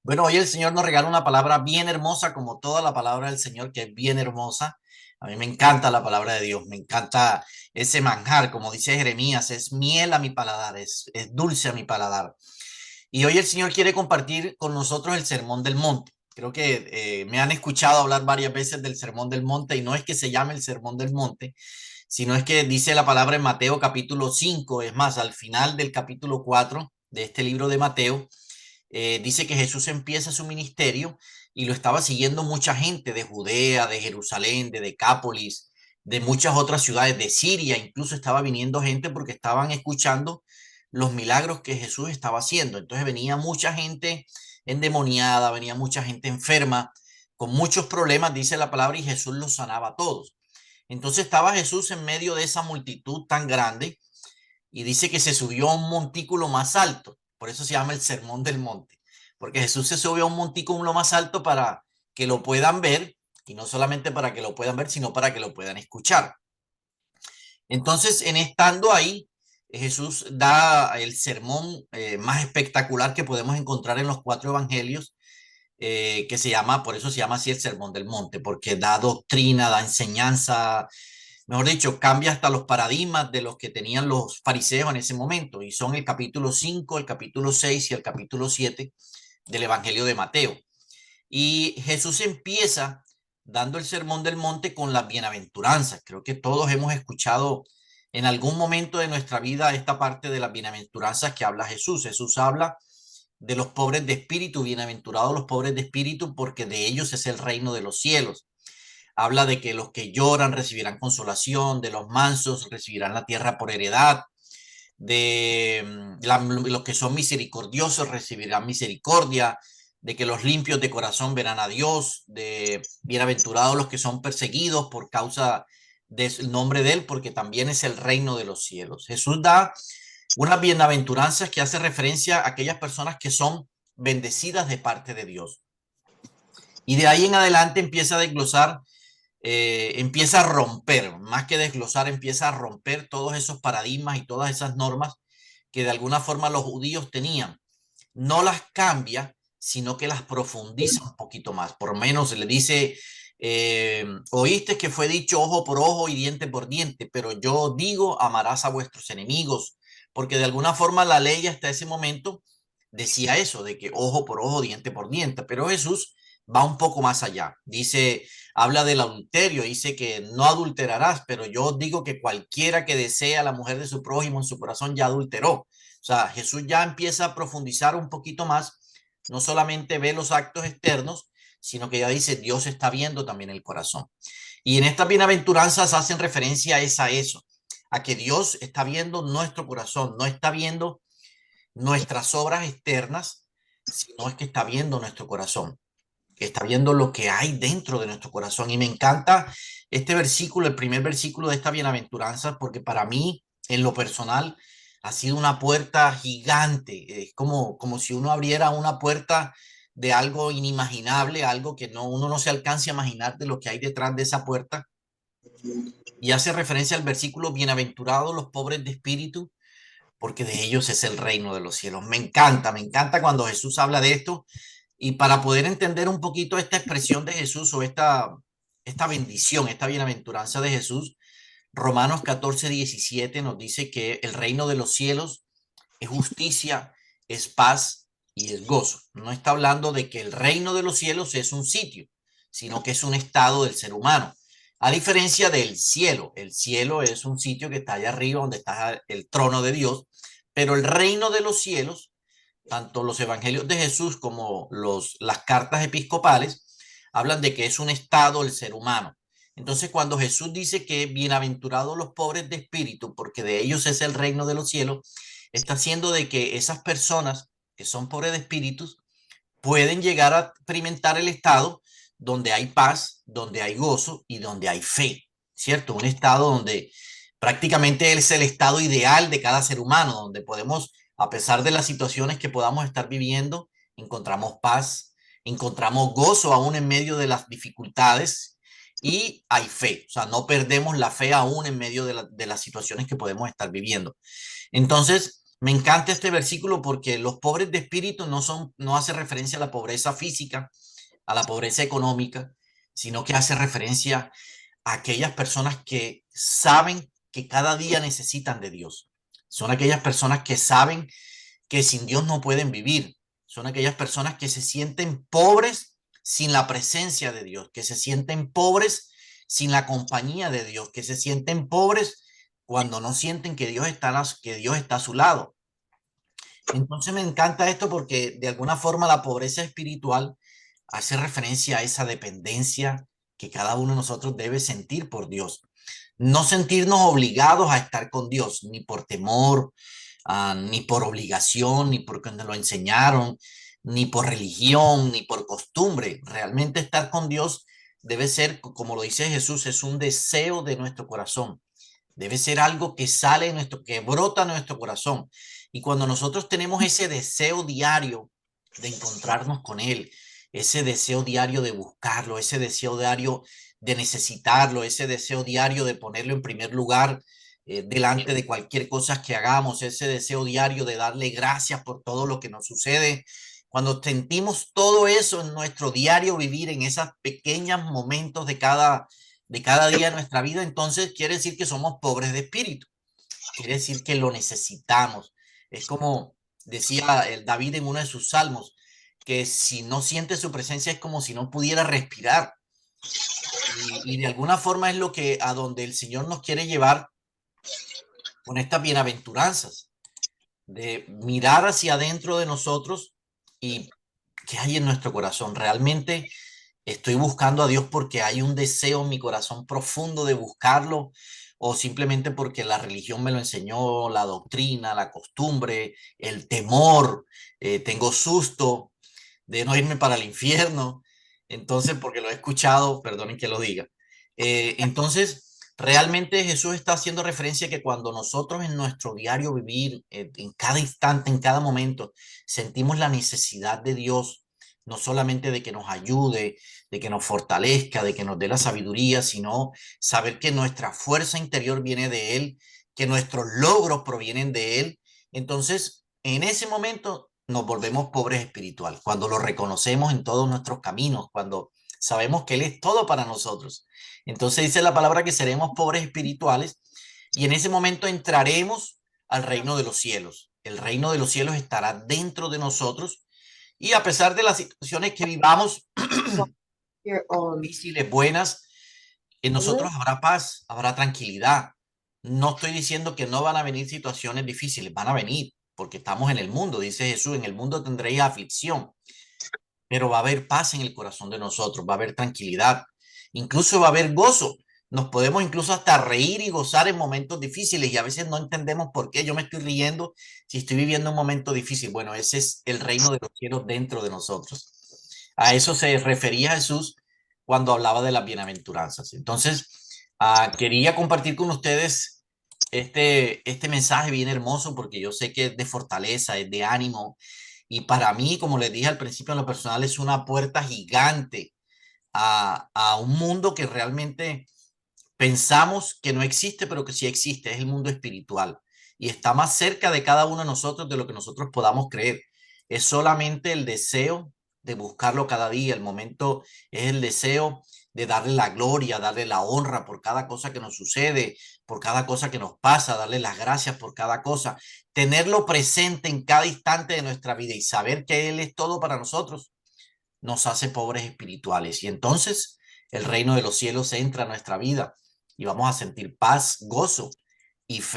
Bueno, hoy el Señor nos regala una palabra bien hermosa, como toda la palabra del Señor, que es bien hermosa. A mí me encanta la palabra de Dios, me encanta ese manjar, como dice Jeremías, es miel a mi paladar, es dulce a mi paladar. Y hoy el Señor quiere compartir con nosotros el Sermón del Monte. Creo que me han escuchado hablar varias veces del Sermón del Monte y no es que se llame el Sermón del Monte, sino es que dice la palabra en Mateo capítulo 5, es más, al final del capítulo 4 de este libro de Mateo dice que Jesús empieza su ministerio y lo estaba siguiendo mucha gente de Judea, de Jerusalén, de Decápolis, de muchas otras ciudades de Siria, incluso estaba viniendo gente porque estaban escuchando los milagros que Jesús estaba haciendo. Entonces venía mucha gente endemoniada, venía mucha gente enferma, con muchos problemas, dice la palabra, y Jesús los sanaba a todos. Entonces estaba Jesús en medio de esa multitud tan grande y dice que se subió a un montículo más alto. Por eso se llama el Sermón del Monte, porque Jesús se subió a un montículo más alto para que lo puedan ver, y no solamente para que lo puedan ver, sino para que lo puedan escuchar. Entonces, en estando ahí, Jesús da el sermón más espectacular que podemos encontrar en los cuatro evangelios, que se llama, por eso se llama así el Sermón del Monte, porque da doctrina, da enseñanza, mejor dicho, cambia hasta los paradigmas de los que tenían los fariseos en ese momento, y son el capítulo 5, el capítulo 6 y el capítulo 7 del Evangelio de Mateo. Y Jesús empieza dando el sermón del monte con las bienaventuranzas. Creo que todos hemos escuchado en algún momento de nuestra vida esta parte de las bienaventuranzas que habla Jesús. Jesús habla de los pobres de espíritu, bienaventurados los pobres de espíritu, porque de ellos es el reino de los cielos. Habla de que los que lloran recibirán consolación, de los mansos recibirán la tierra por heredad, de los que son misericordiosos recibirán misericordia, de que los limpios de corazón verán a Dios, de bienaventurados los que son perseguidos por causa del nombre de Él, porque también es el reino de los cielos. Jesús da unas bienaventuranzas que hace referencia a aquellas personas que son bendecidas de parte de Dios. Y de ahí en adelante empieza a desglosar, empieza a romper, más que desglosar, empieza a romper todos esos paradigmas y todas esas normas que de alguna forma los judíos tenían. No las cambia, sino que las profundiza un poquito más. Por lo menos le dice, oíste que fue dicho ojo por ojo y diente por diente, pero yo digo, amarás a vuestros enemigos, porque de alguna forma la ley hasta ese momento decía eso, de que ojo por ojo, diente por diente, pero Jesús va un poco más allá. Dice, habla del adulterio, dice que no adulterarás, pero yo digo que cualquiera que desea a la mujer de su prójimo en su corazón ya adulteró. O sea, Jesús ya empieza a profundizar un poquito más, no solamente ve los actos externos, sino que ya dice, Dios está viendo también el corazón. Y en estas bienaventuranzas hacen referencia a eso, a que Dios está viendo nuestro corazón, no está viendo nuestras obras externas, sino es que está viendo nuestro corazón, que está viendo lo que hay dentro de nuestro corazón. Y me encanta este versículo, el primer versículo de esta bienaventuranza, porque para mí, en lo personal, ha sido una puerta gigante. Es como si uno abriera una puerta de algo inimaginable, algo que uno no se alcance a imaginar de lo que hay detrás de esa puerta. Y hace referencia al versículo, bienaventurados los pobres de espíritu, porque de ellos es el reino de los cielos. Me encanta cuando Jesús habla de esto. Y para poder entender un poquito esta expresión de Jesús o esta bendición, esta bienaventuranza de Jesús, Romanos 14:17 nos dice que el reino de los cielos es justicia, es paz y es gozo. No está hablando de que el reino de los cielos es un sitio, sino que es un estado del ser humano. A diferencia del cielo, el cielo es un sitio que está allá arriba donde está el trono de Dios, pero el reino de los cielos, tanto los evangelios de Jesús como las cartas episcopales, hablan de que es un estado del ser humano. Entonces, cuando Jesús dice que bienaventurados los pobres de espíritu, porque de ellos es el reino de los cielos, está haciendo de que esas personas que son pobres de espíritus pueden llegar a experimentar el estado donde hay paz, donde hay gozo y donde hay fe, ¿cierto? Un estado donde prácticamente es el estado ideal de cada ser humano, donde podemos, a pesar de las situaciones que podamos estar viviendo, encontramos paz, encontramos gozo aún en medio de las dificultades y hay fe, o sea, no perdemos la fe aún en medio de las situaciones que podemos estar viviendo. Entonces, Me encanta este versículo porque los pobres de espíritu no hace referencia a la pobreza física, a la pobreza económica, sino que hace referencia a aquellas personas que saben que cada día necesitan de Dios. Son aquellas personas que saben que sin Dios no pueden vivir. Son aquellas personas que se sienten pobres sin la presencia de Dios, que se sienten pobres sin la compañía de Dios, que se sienten pobres cuando no sienten que Dios está a su lado. Entonces me encanta esto porque de alguna forma la pobreza espiritual hace referencia a esa dependencia que cada uno de nosotros debe sentir por Dios. No sentirnos obligados a estar con Dios, ni por temor, ni por obligación, ni porque nos lo enseñaron, ni por religión, ni por costumbre. Realmente estar con Dios debe ser, como lo dice Jesús, es un deseo de nuestro corazón. Debe ser algo que sale de que brota en nuestro corazón. Y cuando nosotros tenemos ese deseo diario de encontrarnos con Él, ese deseo diario de buscarlo, ese deseo diario de necesitarlo, ese deseo diario de ponerlo en primer lugar delante de cualquier cosa que hagamos, ese deseo diario de darle gracias por todo lo que nos sucede. Cuando sentimos todo eso en nuestro diario vivir, en esos pequeños momentos de cada día de nuestra vida, entonces quiere decir que somos pobres de espíritu, quiere decir que lo necesitamos. Es como decía el David en uno de sus salmos, que si no siente su presencia es como si no pudiera respirar. Y de alguna forma es lo que a donde el Señor nos quiere llevar con estas bienaventuranzas, de mirar hacia adentro de nosotros y qué hay en nuestro corazón. Realmente estoy buscando a Dios porque hay un deseo en mi corazón profundo de buscarlo o simplemente porque la religión me lo enseñó, la doctrina, la costumbre, el temor, tengo susto de no irme para el infierno. Entonces, porque lo he escuchado, perdonen que lo diga. Entonces, realmente Jesús está haciendo referencia a que cuando nosotros en nuestro diario vivir, en cada instante, en cada momento, sentimos la necesidad de Dios, no solamente de que nos ayude, de que nos fortalezca, de que nos dé la sabiduría, sino saber que nuestra fuerza interior viene de Él, que nuestros logros provienen de Él. Entonces, en ese momento nos volvemos pobres espiritual, cuando lo reconocemos en todos nuestros caminos, cuando sabemos que Él es todo para nosotros. Entonces dice la palabra que seremos pobres espirituales y en ese momento entraremos al reino de los cielos. El reino de los cielos estará dentro de nosotros y a pesar de las situaciones que vivamos, difíciles, buenas, en nosotros habrá paz, habrá tranquilidad. No estoy diciendo que no van a venir situaciones difíciles, van a venir, porque estamos en el mundo, dice Jesús, en el mundo tendréis aflicción, pero va a haber paz en el corazón de nosotros, va a haber tranquilidad, incluso va a haber gozo. Nos podemos incluso hasta reír y gozar en momentos difíciles y a veces no entendemos por qué yo me estoy riendo si estoy viviendo un momento difícil. Bueno, ese es el reino de los cielos dentro de nosotros. A eso se refería Jesús cuando hablaba de las bienaventuranzas. Entonces, quería compartir con ustedes este mensaje bien hermoso porque yo sé que es de fortaleza, es de ánimo. Y para mí, como les dije al principio, en lo personal, es una puerta gigante a un mundo que realmente pensamos que no existe, pero que sí existe. Es el mundo espiritual y está más cerca de cada uno de nosotros de lo que nosotros podamos creer. Es solamente el deseo de buscarlo cada día. El momento es el deseo de darle la gloria, darle la honra por cada cosa que nos sucede, por cada cosa que nos pasa, darle las gracias por cada cosa, tenerlo presente en cada instante de nuestra vida y saber que Él es todo para nosotros, nos hace pobres espirituales. Y entonces el reino de los cielos entra a nuestra vida y vamos a sentir paz, gozo y fe.